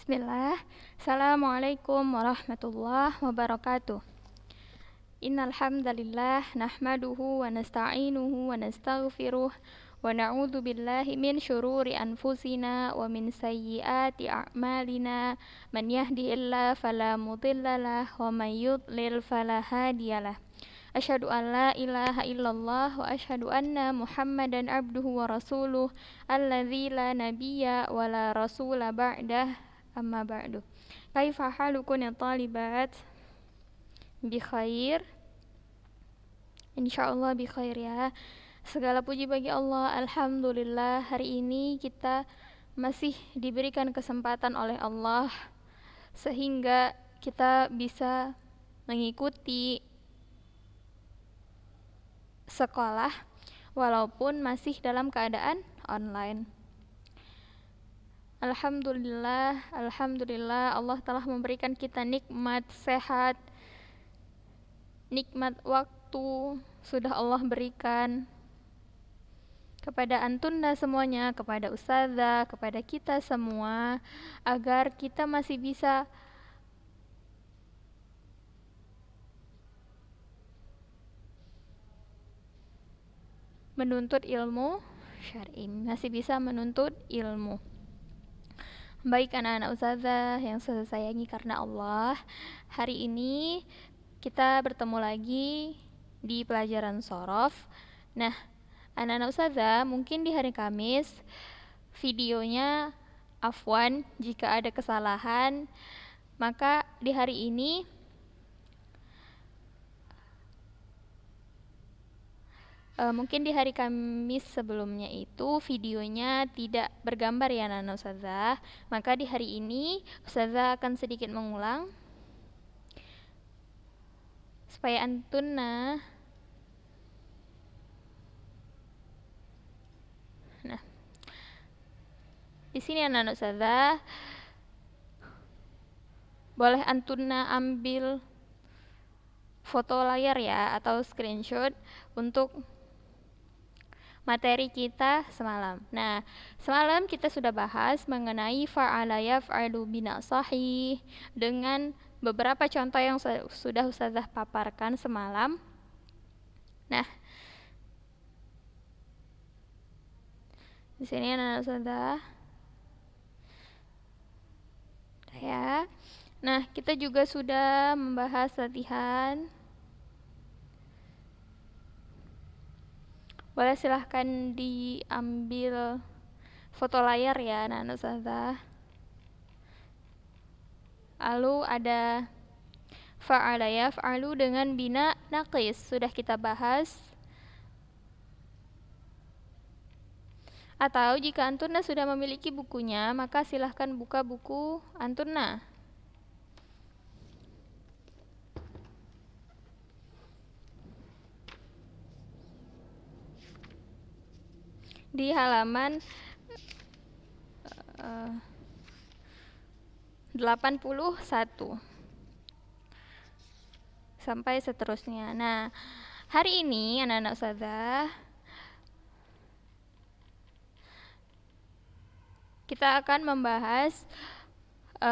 Bismillah. Assalamualaikum warahmatullahi wabarakatuh. Innal hamdalillah nahmaduhu wa nasta'inuhu wa nastaghfiruh wa na'udzu billahi min syururi anfusina wa min sayyiati a'malina. Man yahdihillahu fala mudhillalah wa may yudlil fala hadiyalah. Asyhadu an la ilaha illallah wa asyhadu anna Muhammadan abduhu wa rasuluh alladzi la nabiyya wa la rasula ba'dah. Amma ba'du. Kaifa halukum ya talibat? Bi khair. Insyaallah bi khair ya. Segala puji bagi Allah. Alhamdulillah, hari ini kita masih diberikan kesempatan oleh Allah sehingga kita bisa mengikuti sekolah walaupun masih dalam keadaan online. Alhamdulillah Allah telah memberikan kita nikmat sehat, nikmat waktu sudah Allah berikan kepada antunna semuanya, kepada ustazah, kepada kita semua, agar kita masih bisa menuntut ilmu syar'i, masih bisa menuntut ilmu. Baik anak-anak ustazah yang saya sayangi karena Allah, hari ini kita bertemu lagi di pelajaran shorof. Nah, anak-anak ustazah, mungkin di hari Kamis videonya afwan jika ada kesalahan, maka di hari ini mungkin di hari Kamis sebelumnya itu videonya tidak bergambar ya anak-anak ustazah. Maka di hari ini ustazah akan sedikit mengulang supaya antunna. Nah, di sini anak-anak ustazah boleh antunna ambil foto layar ya atau screenshot untuk materi kita semalam. Nah, semalam kita sudah bahas mengenai fa'ala yaf'alu bina sahih dengan beberapa contoh yang sudah ustazah paparkan semalam. Nah, di sini anak ustazah ya. Nah, kita juga sudah membahas latihan. Boleh silahkan diambil foto layar ya anak-anak ustazah. Lalu ada fa'ala yaf'alu dengan bina naqis, sudah kita bahas. Atau jika antunna sudah memiliki bukunya, maka silahkan buka buku antunna. Di halaman 81 sampai seterusnya. Nah, hari ini anak-anak ustazah kita akan membahas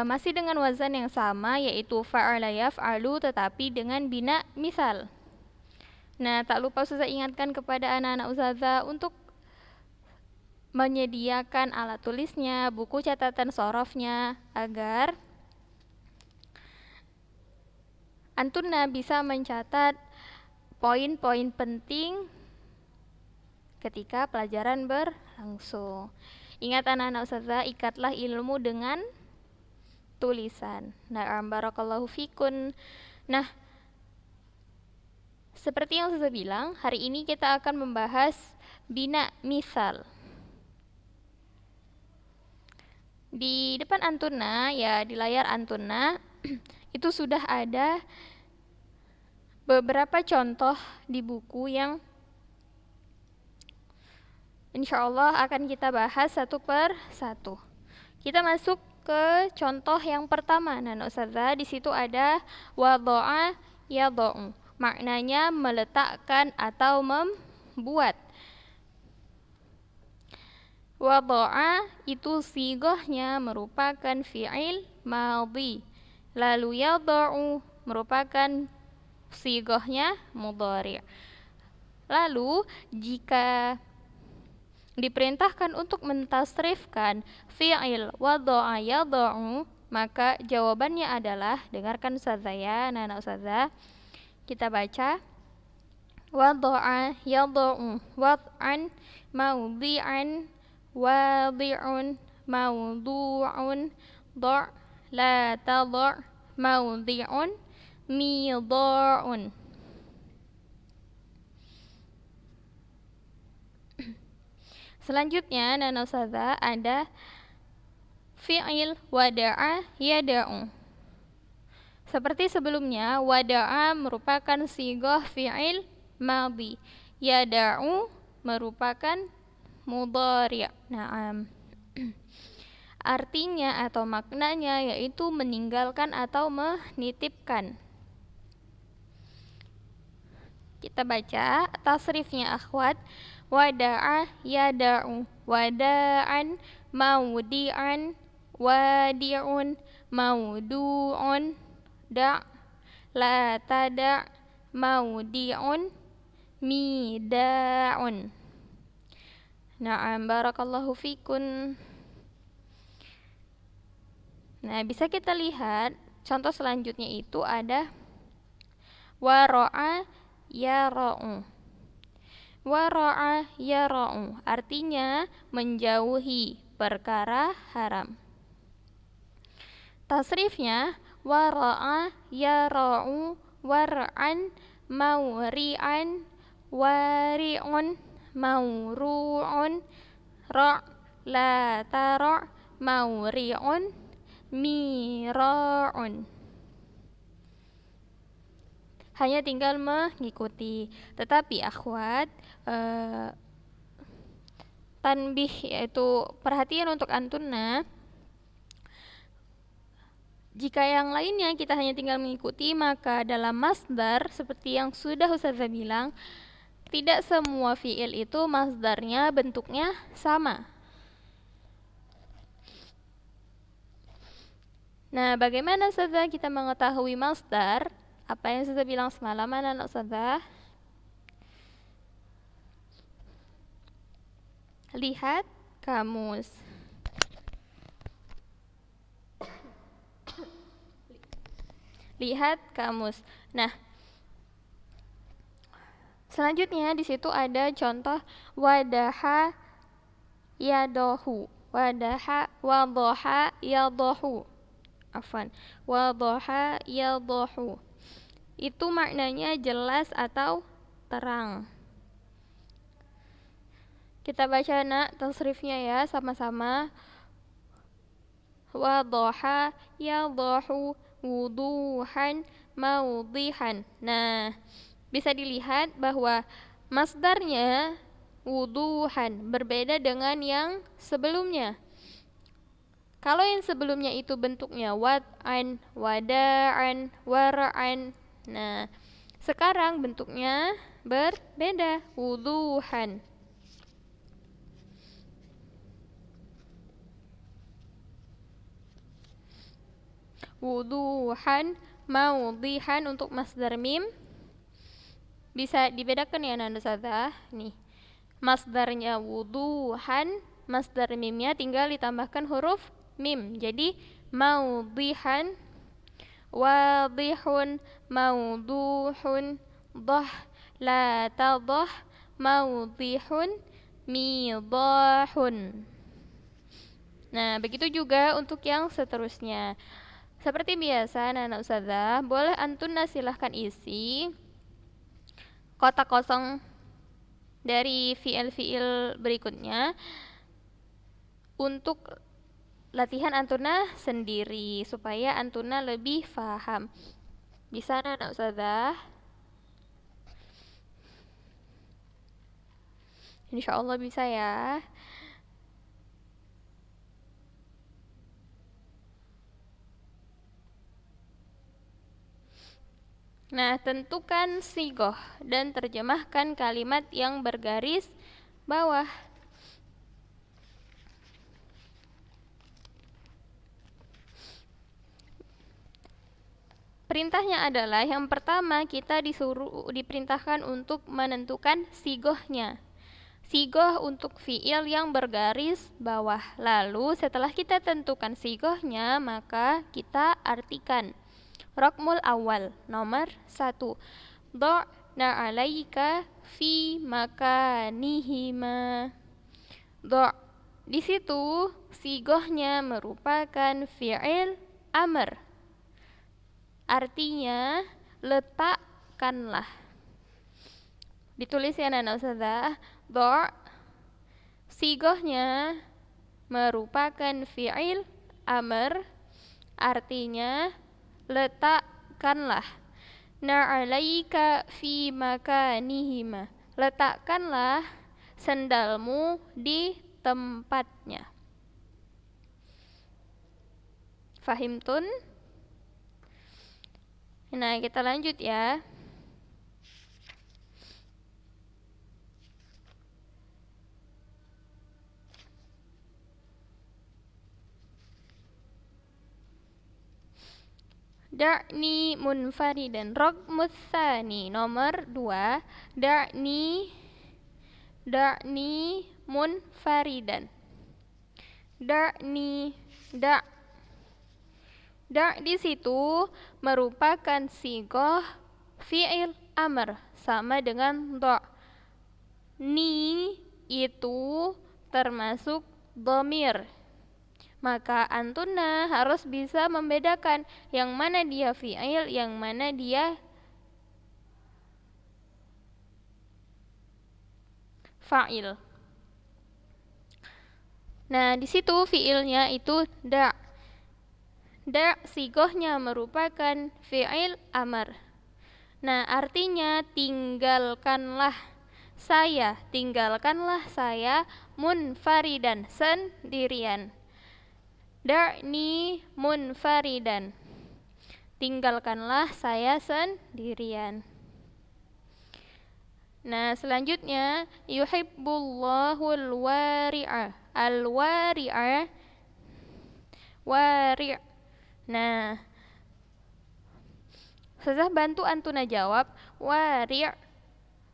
masih dengan wazan yang sama, yaitu fa'ala yaf'alu tetapi dengan bina misal. Nah, tak lupa ustazah ingatkan kepada anak-anak ustazah untuk menyediakan alat tulisnya, buku catatan shorofnya, agar antunna bisa mencatat poin-poin penting ketika pelajaran berlangsung. Ingat anak-anak ustazah, ikatlah ilmu dengan tulisan. Na'am barakallahu fikun. Nah, seperti yang ustazah bilang, hari ini kita akan membahas bina misal. Di depan antunna, ya di layar antunna itu sudah ada beberapa contoh di buku yang insyaallah akan kita bahas satu per satu. Kita masuk ke contoh yang pertama. Nah, ustazah, di situ ada wadha'a yadha'u. Maknanya meletakkan atau membuat. Wada'a itu sigohnya merupakan fi'il madhi. Lalu yada'u merupakan sigohnya mudhari'. Lalu jika diperintahkan untuk mentasrifkan fi'il wada'a yada'u, maka jawabannya adalah, dengarkan ustazah ya, anak-anak ustazah. Kita baca wada'a yada'u wad'an mawdi'an wadi'un mawdu'un da' la tadha' mawdi'un midha'un. Selanjutnya anak-anak ustazah ada fi'il wada'a yada'u. Seperti sebelumnya, wada'a merupakan sigoh fi'il madhi, yada'u merupakan mudhari'. Naam. Artinya atau maknanya yaitu meninggalkan atau menitipkan. Kita baca tasrifnya akhwat. Wada'a yada'u wada'an mawdi'an wadi'un mawdu'un da' la tada' mawdi'un mida'un. Na'am, barakallahu fikun. Nah, bisa kita lihat contoh selanjutnya itu ada wara'a yara'u. Wara'a yara'u artinya menjauhi perkara haram. Tasrifnya wara'a yara'u war'an mawri'an wari'un mawru'un ra' la tara' mawri'un mira'un. Hanya tinggal mengikuti. Tetapi akhwat, tanbih yaitu perhatian untuk antunna, jika yang lainnya kita hanya tinggal mengikuti, maka dalam masdar seperti yang sudah ustazah bilang, tidak semua fi'il itu masdarnya bentuknya sama. Nah, bagaimana ustazah kita mengetahui masdar? Apa yang ustazah bilang semalam anak ustazah? Lihat kamus. Lihat kamus. Nah, selanjutnya di situ ada contoh wadaha yadahu. Wadaha wadaha yadahu. Afwan. Wadaha yadahu. Itu maknanya jelas atau terang. Kita baca nak tasrifnya ya sama-sama. Wadaha yadahu wuduhan mawdihan. Nah, bisa dilihat bahwa masdarnya wuduhan berbeda dengan yang sebelumnya. Kalau yang sebelumnya itu bentuknya wad'an, wada'an, war'an. Nah, sekarang bentuknya berbeda, wuduhan. Wuduhan, mawdihan untuk masdar mim. Bisa dibedakan ya anak ustazah. Nih, masdarnya wuduhan, masdar mimnya tinggal ditambahkan huruf mim. Jadi mawdihan, wadihun, mawduhun, dah, la tadah, mawdihun, midahun. Nah, begitu juga untuk yang seterusnya. Seperti biasa anak ustazah, boleh antuna silahkan isi kotak kosong dari fiil-fiil berikutnya untuk latihan antuna sendiri supaya antuna lebih paham. Bisa anak ustazah? Insya Allah bisa ya. Nah, tentukan sigoh dan terjemahkan kalimat yang bergaris bawah. Perintahnya adalah yang pertama kita diperintahkan untuk menentukan sigohnya. Sigoh untuk fiil yang bergaris bawah. Lalu setelah kita tentukan sigohnya, maka kita artikan. Rokmul awal, nomor 1. Do'na alaika fi makanihima. Do' di situ sigohnya merupakan fiil amr. Artinya letakkanlah. Ditulis ya anak ustazah. Do' sigohnya merupakan fiil amr. Artinya letakkanlah. Na'alaika fi makanihima. Letakkanlah sendalmu di tempatnya. Fahimtun? Nah, kita lanjut ya. Da'ni munfaridan. Raqmus tsani, nomor 2. Da'ni munfaridan. Da'ni Da' di situ merupakan sigoh fi'il amr sama dengan do'. Ni itu termasuk dhamir. Maka antuna harus bisa membedakan yang mana dia fi'il, yang mana dia fa'il. Nah, di situ fi'ilnya itu da'. Da' sigohnya merupakan fi'il amr. Nah, artinya tinggalkanlah saya munfaridan, sendirian. Da'ni munfaridan. Tinggalkanlah saya sendirian. Nah, selanjutnya yuhibbullahul wari'a. Al-wari'a, wari'. Nah, Ustazah bantu antuna jawab. Wari'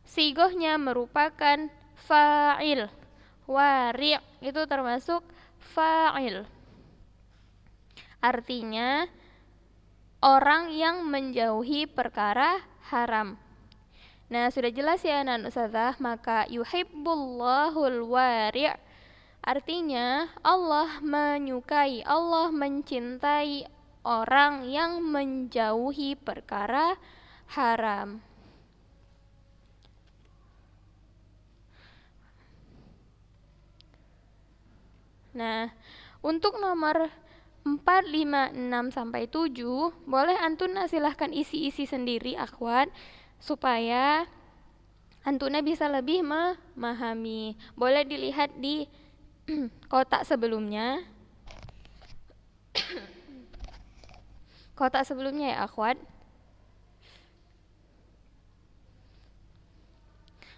sigohnya merupakan fa'il. Wari' itu termasuk fa'il. Artinya orang yang menjauhi perkara haram. Nah, sudah jelas ya anak ustazah. Maka yuhibbullahul wari' artinya Allah menyukai, Allah mencintai orang yang menjauhi perkara haram. Nah, untuk nomor 4, 5, 6, sampai 7 boleh antuna silahkan isi-isi sendiri akhwat, supaya antuna bisa lebih memahami. Boleh dilihat di kotak sebelumnya. Kotak sebelumnya ya akhwat.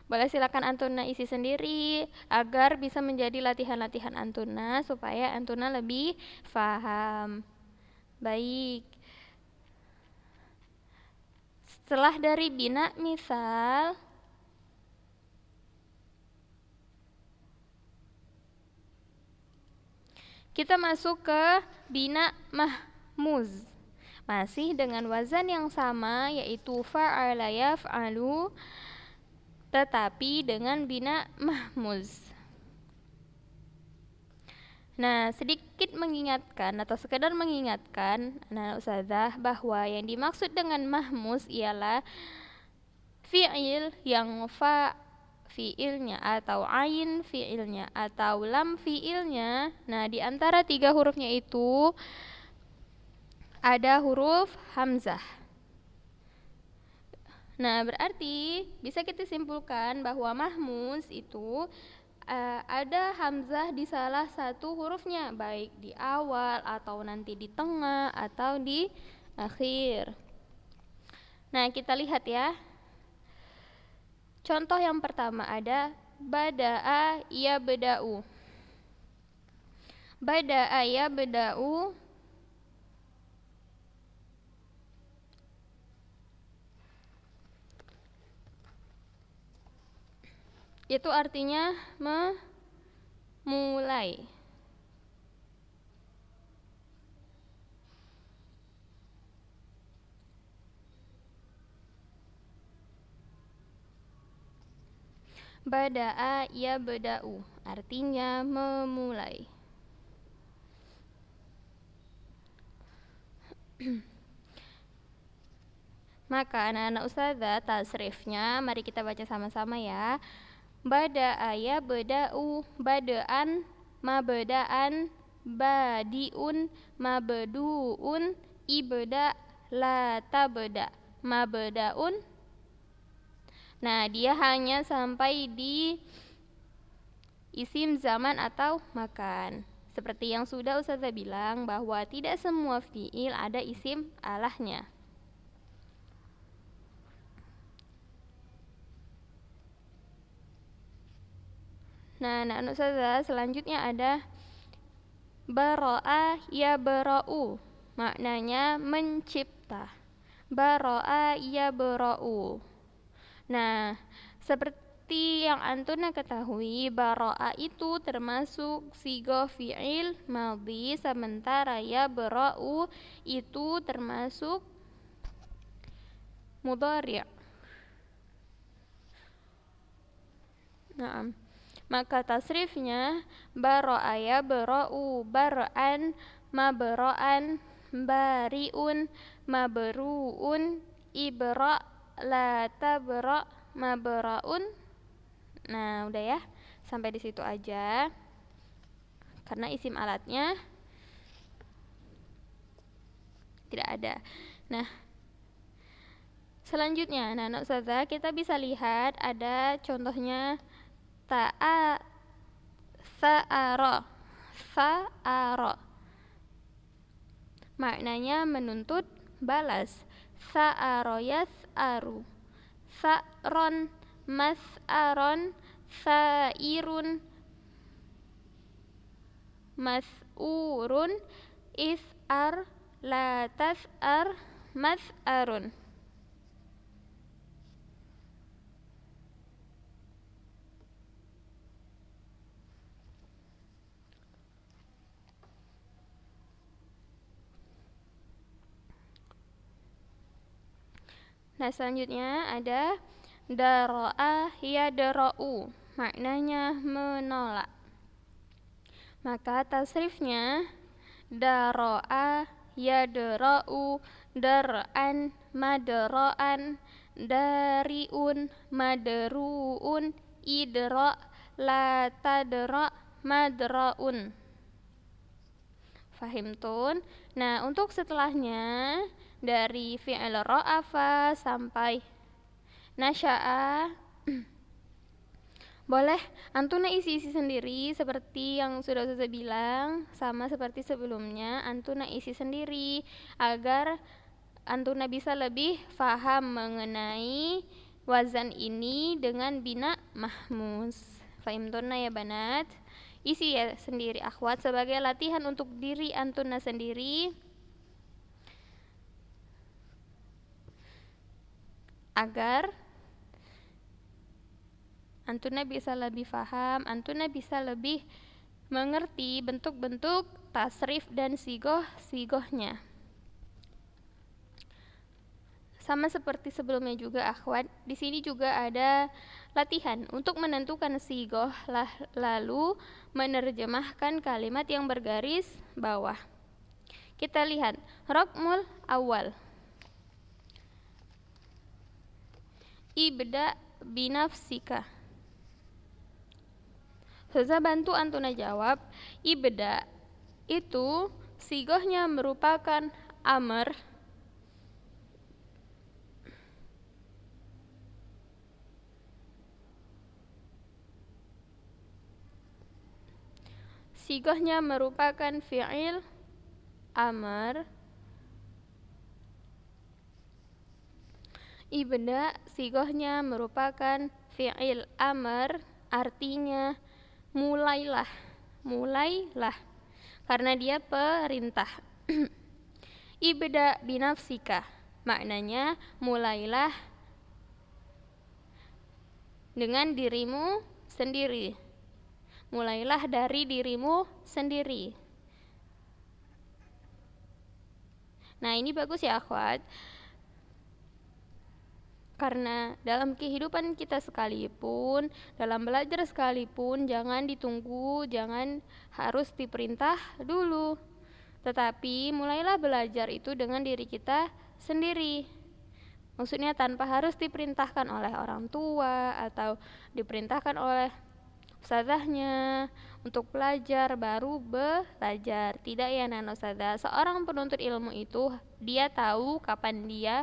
Boleh silakan antuna isi sendiri agar bisa menjadi latihan-latihan antuna supaya antuna lebih paham. Baik. Setelah dari bina misal, kita masuk ke bina mahmuz. Masih dengan wazan yang sama, yaitu fa'ala yaf'alu, tetapi dengan bina mahmuz. Nah, sedikit mengingatkan atau sekedar mengingatkan anak ustazah bahwa yang dimaksud dengan mahmuz ialah fi'il yang fa fi'ilnya atau ain fi'ilnya atau lam fi'ilnya. Nah, di antara 3 hurufnya itu ada huruf hamzah. Nah, berarti bisa kita simpulkan bahwa mahmuz itu ada hamzah di salah satu hurufnya, baik di awal atau nanti di tengah atau di akhir. Nah, kita lihat ya. Contoh yang pertama ada bada'a yabda'u. Bada'a yabda'u Itu artinya memulai. Bada'a yabda'u artinya memulai. Maka anak-anak ustazah, tasrifnya mari kita baca sama-sama ya. Bada'a yabda'u, bada'an, mabda'an, badi'un, mabdu'un, ibda' la tabda' mabda'un. Nah, dia hanya sampai di isim zaman atau makan. Seperti yang sudah ustazah bilang bahwa tidak semua fi'il ada isim alahnya. Nah, anak ustazah, selanjutnya ada baro'a ya bara'u, maknanya mencipta. Baro'a ya bara'u. Nah, seperti yang antuna ketahui, baro'a itu termasuk sigoh fi'il madhi, sementara ya bara'u itu termasuk mudhari'. Nah, maka tasrifnya baro'a ya bara'u, bar'an, mabra'an, bari'un, mabru'un, ibra' la tabra' mabra'un. Nah, udah ya. Sampai di situ aja. Karena isim alatnya tidak ada. Nah, selanjutnya anak-anak ustazah, kita bisa lihat ada contohnya ta'a, sa'ara. Sa'ara maknanya menuntut balas. Sa'ara yas'aru, sa'ron, mas'aron, sa'irun, mas'urun, is'ar, la tas'ar, mas'arun. Nah, selanjutnya ada daro'a yadra'u, maknanya menolak. Maka tasrifnya daro'a yadra'u, dar'an, madra'an, dari'un, madru'un, idra' la tadra' madra'un. Fahimtun? Nah, untuk setelahnya dari fi'il ra'afa sampai nasya'a boleh antuna isi-isi sendiri seperti yang sudah saya bilang, sama seperti sebelumnya, antuna isi sendiri agar antuna bisa lebih faham mengenai wazan ini dengan bina mahmus. Fahimtuna ya banat? Isi ya sendiri akhwat sebagai latihan untuk diri antuna sendiri agar antuna bisa lebih faham, antuna bisa lebih mengerti bentuk-bentuk tasrif dan sigohnya. Sama seperti sebelumnya juga akhwat, di sini juga ada latihan untuk menentukan sigoh lalu menerjemahkan kalimat yang bergaris bawah. Kita lihat raqmul awal. Ibda binafsika. Saya bantu antuna jawab. Ibda itu sigohnya merupakan amr. Sigohnya merupakan fi'il amr. Ibda sigohnya merupakan fi'il amr, artinya mulailah, mulailah, karena dia perintah. Ibda binafsika, maknanya mulailah dengan dirimu sendiri. Mulailah dari dirimu sendiri. Nah, ini bagus ya akhwat. Karena dalam kehidupan kita sekalipun, dalam belajar sekalipun, jangan ditunggu, jangan harus diperintah dulu. Tetapi mulailah belajar itu dengan diri kita sendiri. Maksudnya tanpa harus diperintahkan oleh orang tua atau diperintahkan oleh ustazahnya untuk belajar, baru belajar. Tidak ya Nana Ustazah. Seorang penuntut ilmu itu dia tahu kapan dia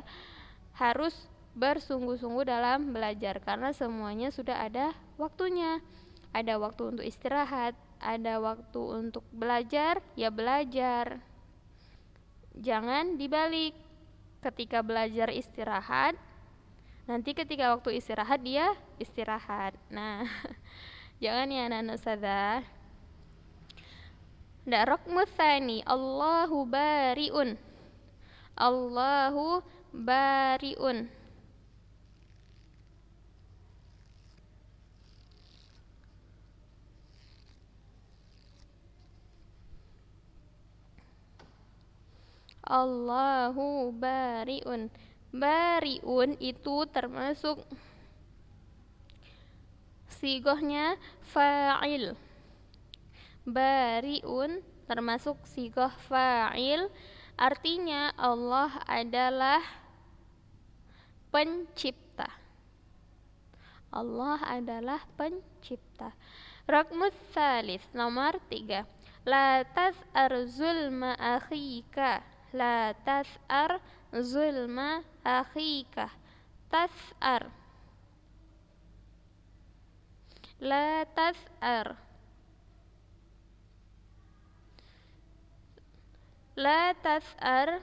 harus bersungguh-sungguh dalam belajar, karena semuanya sudah ada waktunya. Ada waktu untuk istirahat, ada waktu untuk belajar, ya belajar. Jangan dibalik. Ketika belajar istirahat, nanti ketika waktu istirahat dia istirahat. Nah, jangan ya anak-anak ustazah. Rukmu tsani, Allahu bari'un. Allahu bari'un. Allahu bari'un. Bari'un itu termasuk sigohnya fa'il. Bari'un termasuk sigoh fa'il, artinya Allah adalah pencipta. Allah adalah pencipta. Raqmus tsalits, nomor 3. La tas'ar zulma akhika. La tas'ar zulma akhika. Tas'ar. La tas'ar. La tas'ar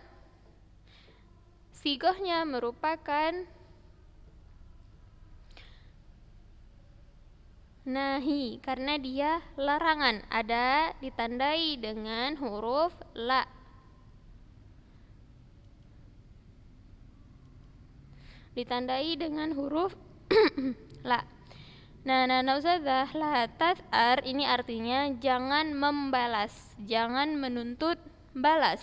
sigohnya merupakan nahi, karena dia larangan, ada ditandai dengan huruf la. Ditandai dengan huruf la. Nah, ustazah, la tas'ar ini artinya jangan membalas, jangan menuntut balas.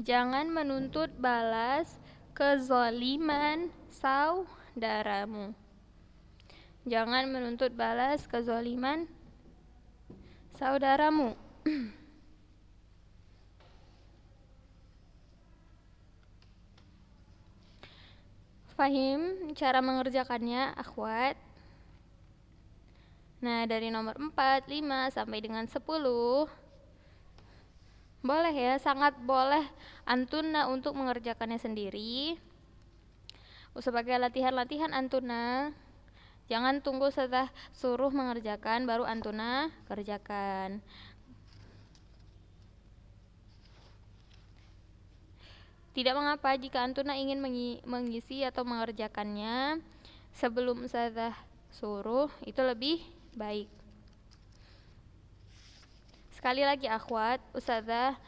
Jangan menuntut balas kezaliman saudaramu. Jangan menuntut balas kezaliman saudaramu. Fahim cara mengerjakannya, akhwat? Nah, dari nomor 4, 5, sampai dengan 10 boleh ya, sangat boleh antuna untuk mengerjakannya sendiri. Sebagai latihan-latihan antuna, jangan tunggu setelah suruh mengerjakan baru antuna kerjakan. Tidak mengapa jika antuna ingin mengisi atau mengerjakannya sebelum ustazah suruh, itu lebih baik. Sekali lagi akhwat, ustazah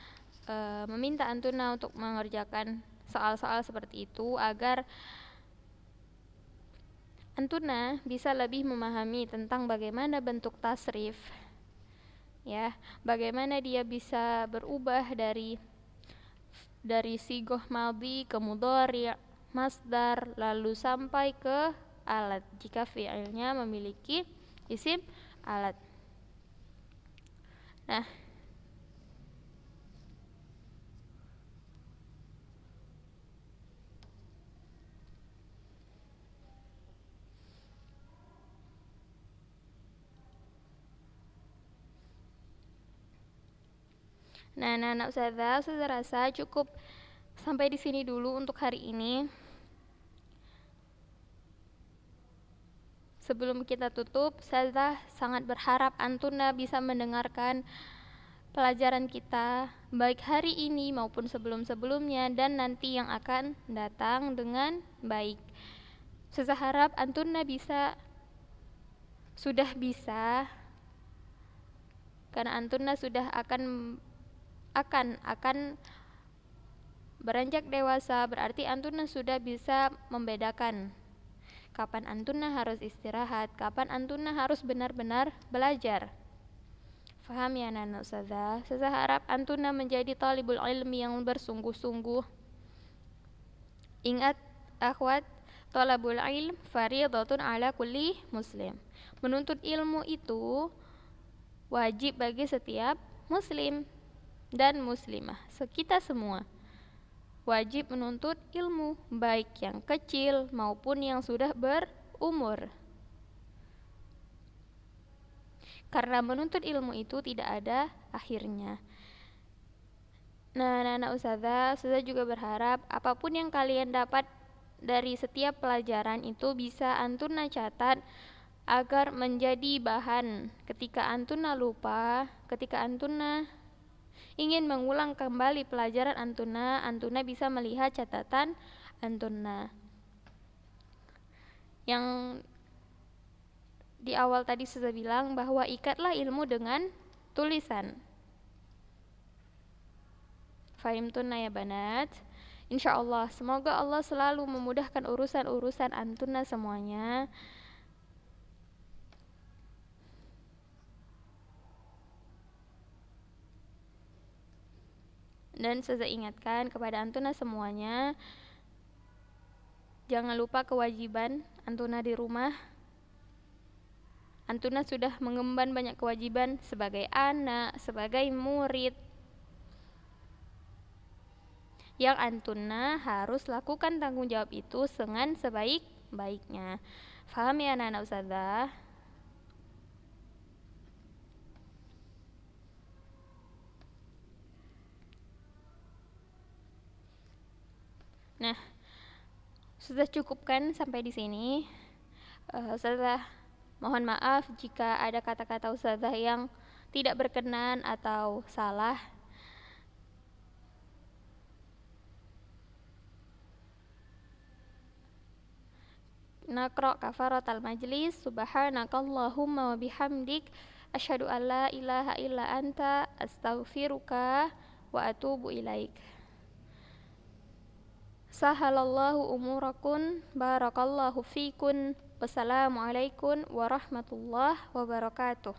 meminta antuna untuk mengerjakan soal-soal seperti itu agar antuna bisa lebih memahami tentang bagaimana bentuk tasrif, ya, bagaimana dia bisa berubah dari sigoh madhi ke mudhari', masdar, lalu sampai ke alat jika fi'ilnya memiliki isim alat. Nah, ustazah rasa cukup sampai di sini dulu untuk hari ini. Sebelum kita tutup, ustazah sangat berharap antuna bisa mendengarkan pelajaran kita baik hari ini maupun sebelum-sebelumnya dan nanti yang akan datang dengan baik. Ustazah harap antuna sudah bisa, karena antuna sudah akan Beranjak dewasa berarti antuna sudah bisa membedakan kapan antuna harus istirahat, kapan antuna harus benar-benar belajar. Faham ya anak ustazah? Saya harap antuna menjadi talibul ilmi yang bersungguh-sungguh. Ingat akhwat, talabul ilm fardhatun ala kulli muslim. Menuntut ilmu itu wajib bagi setiap muslim dan muslimah. Kita semua wajib menuntut ilmu, baik yang kecil maupun yang sudah berumur. Karena menuntut ilmu itu tidak ada akhirnya. Nah, anak-anak ustazah juga berharap apapun yang kalian dapat dari setiap pelajaran itu bisa antuna catat agar menjadi bahan ketika antuna lupa, ketika antuna ingin mengulang kembali pelajaran antuna bisa melihat catatan antuna. Yang di awal tadi sudah bilang bahwa ikatlah ilmu dengan tulisan. Fahimtuna ya banat? Insyaallah, semoga Allah selalu memudahkan urusan-urusan antuna semuanya. Dan saya ingatkan kepada antuna semuanya, jangan lupa kewajiban antuna di rumah. Antuna sudah mengemban banyak kewajiban sebagai anak, sebagai murid, yang antuna harus lakukan tanggung jawab itu dengan sebaik-baiknya. Faham ya anak-anak ustazah? Nah, sudah cukupkan sampai di sini. Ustazah mohon maaf jika ada kata-kata ustazah yang tidak berkenan atau salah. Naqra kafaratal majlis. Subhanakallahumma wa bihamdik asyhadu an la ilaha illa anta astaghfiruka wa atubu ilaik. Sahalallahu umurakun, barakallahu fikun. Wassalamualaikum warahmatullahi wabarakatuh.